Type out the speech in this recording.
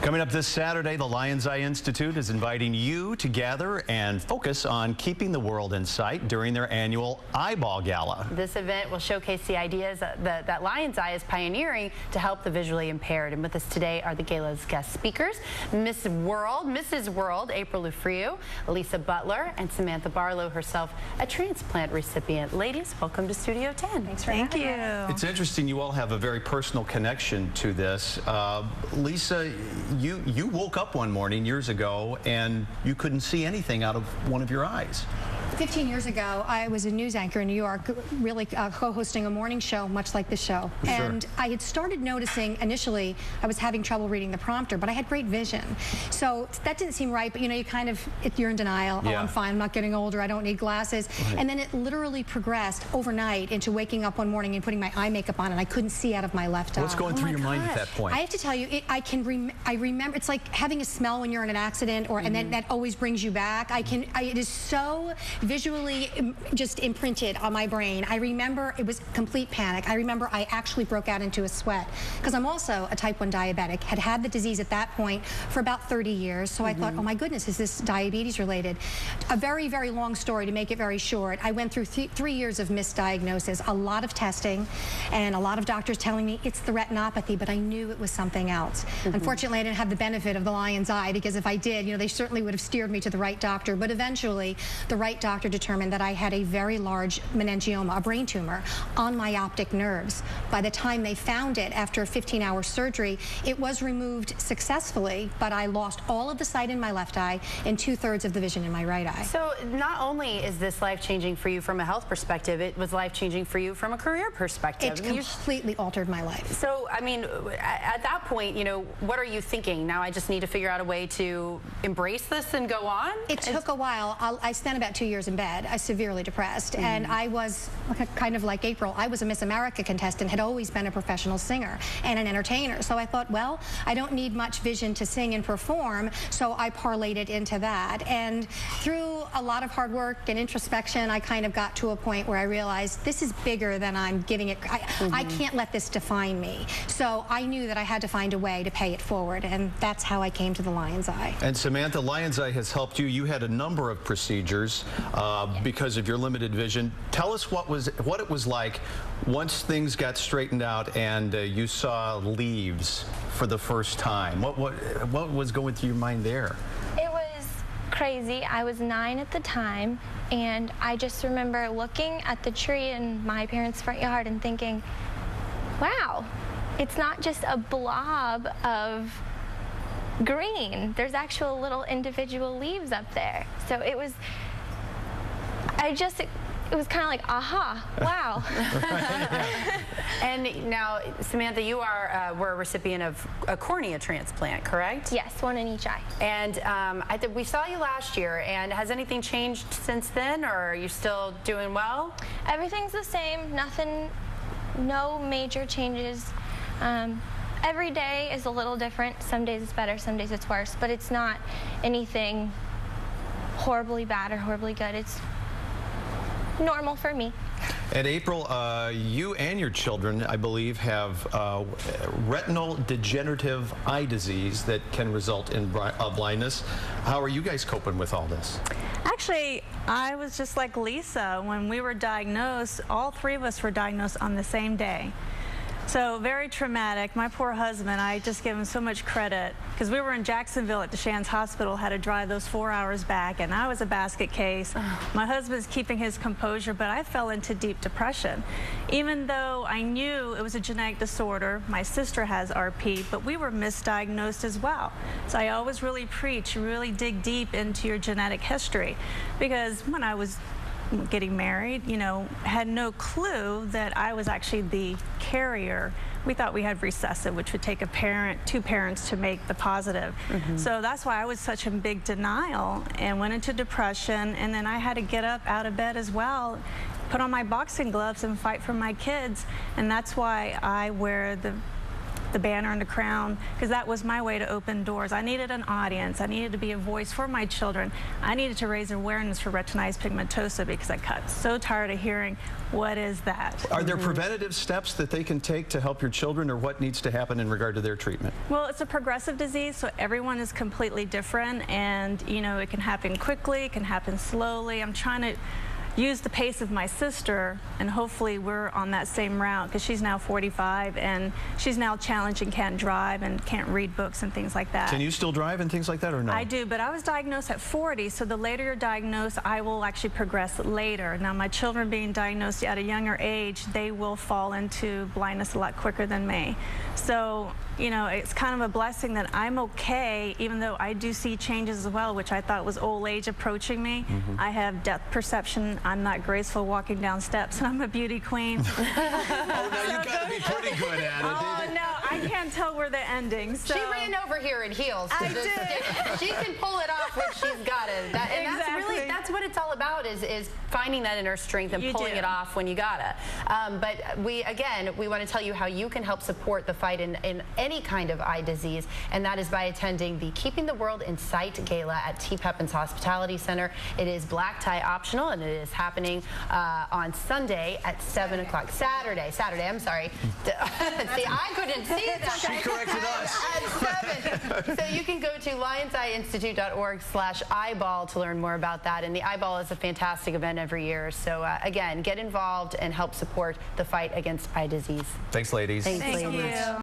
Coming up this Saturday, the Lion's Eye Institute is inviting you to gather and focus on keeping the world in sight during their annual Eyeball Gala. This event will showcase the ideas that Lion's Eye is pioneering to help the visually impaired. And with us today are the Gala's guest speakers, Mrs. World, April Lufriu, Lisa Butler, and Samantha Barlow herself, a transplant recipient. Ladies, welcome to Studio 10. Thanks for having us. It's interesting, you all have a very personal connection to this. Lisa, you woke up one morning years ago and you couldn't see anything out of one of your eyes. 15 years ago, I was a news anchor in New York, really co-hosting a morning show, much like this show. Sure. And I had started noticing, initially, I was having trouble reading the prompter, but I had great vision. So that didn't seem right, but you know, you're in denial. Yeah. Oh, I'm fine, I'm not getting older, I don't need glasses. Right. And then it literally progressed overnight into waking up one morning and putting my eye makeup on, and I couldn't see out of my left eye. What's going through your mind at that point? I have to tell you, I remember, it's like having a smell when you're in an accident, or and then that always brings you back. It is so visually just imprinted on my brain. I remember it was complete panic. I remember I actually broke out into a sweat because I'm also a type 1 diabetic, had the disease at that point for about 30 years. So I thought, oh my goodness, is this diabetes related? A very, very long story to make it very short. I went through 3 years of misdiagnosis, a lot of testing, and a lot of doctors telling me it's the retinopathy, but I knew it was something else. Unfortunately, I didn't have the benefit of the Lion's Eye, because if I did, you know, they certainly would have steered me to the right doctor. But eventually, the right doctor determined that I had a very large meningioma, a brain tumor, on my optic nerves. By the time they found it, after a 15-hour surgery, it was removed successfully, but I lost all of the sight in my left eye and 2/3 of the vision in my right eye. So not only is this life-changing for you from a health perspective, it was life-changing for you from a career perspective. It completely altered my life. So, I mean, at that point, you know, what are you thinking? Now I just need to figure out a way to embrace this and go on? It took a while. I spent about 2 years in bed. I was severely depressed, and I was kind of like April. I was a Miss America contestant, had always been a professional singer and an entertainer. So I thought, well, I don't need much vision to sing and perform, so I parlayed it into that. And through a lot of hard work and introspection, I kind of got to a point where I realized this is bigger than I'm giving it. I can't let this define me. So I knew that I had to find a way to pay it forward, and that's how I came to the Lion's Eye. And Samantha, Lion's Eye has helped you. You had a number of procedures because of your limited vision. Tell us what it was like once things got straightened out and you saw leaves for the first time. What was going through your mind there? It was crazy. I was 9 at the time, and I just remember looking at the tree in my parents' front yard and thinking, wow, it's not just a blob of green. There's actual little individual leaves up there. So it was kind of like, aha, wow. And now, Samantha, you were a recipient of a cornea transplant, correct? Yes, one in each eye. And we saw you last year, and has anything changed since then, or are you still doing well? Everything's the same, nothing, no major changes. Every day is a little different. Some days it's better, some days it's worse, but it's not anything horribly bad or horribly good. It's normal for me. And April, you and your children, I believe, have retinal degenerative eye disease that can result in blindness. How are you guys coping with all this? Actually, I was just like Lisa. When we were diagnosed, all 3 of us were diagnosed on the same day. So very traumatic. My poor husband, I just give him so much credit, because we were in Jacksonville at DeShands Hospital, had to drive those 4 hours back, and I was a basket case. My husband's keeping his composure, but I fell into deep depression. Even though I knew it was a genetic disorder, my sister has RP, but we were misdiagnosed as well. So I always really preach, really dig deep into your genetic history, because when I was getting married, you know, had no clue that I was actually the carrier. We thought we had recessive, which would take two parents to make the positive. So that's why I was such in big denial and went into depression, and then I had to get up out of bed as well, put on my boxing gloves and fight for my kids, and that's why I wear the the banner and the crown, because that was my way to open doors. I needed an audience. I needed to be a voice for my children. I needed to raise awareness for retinitis pigmentosa because I got so tired of hearing, what is that? Are there preventative steps that they can take to help your children, or what needs to happen in regard to their treatment? Well, it's a progressive disease, so everyone is completely different, and you know, it can happen quickly, it can happen slowly. I'm trying to use the pace of my sister, and hopefully we're on that same route, because she's now 45 and she's now challenged and can't drive and can't read books and things like that. Can you still drive and things like that, or no? I do, but I was diagnosed at 40, so the later you're diagnosed, I will actually progress later. Now, my children being diagnosed at a younger age, they will fall into blindness a lot quicker than me. So, you know, it's kind of a blessing that I'm okay, even though I do see changes as well, which I thought was old age approaching me. I have depth perception. I'm not graceful walking down steps, and I'm a beauty queen. Oh, now you've got to be pretty good at it. Oh, no, I can't tell where the ending. So. She ran over here in heels. I did. She can pull it off when she's got it. Exactly. That's what it's all about, is finding that inner strength and pulling it off when you gotta. But we want to tell you how you can help support the fight in any kind of eye disease, and that is by attending the Keeping the World in Sight Gala at T. Pepin's Hospitality Center. It is black tie optional, and it is happening on Sunday at 7 o'clock. Saturday, I'm sorry. See, I couldn't see that. She corrected us. At 7. So you can go to lionseyeinstitute.org/eyeball to learn more about that. And the Eyeball is a fantastic event every year. So again, get involved and help support the fight against eye disease. Thanks, ladies. Thanks so much.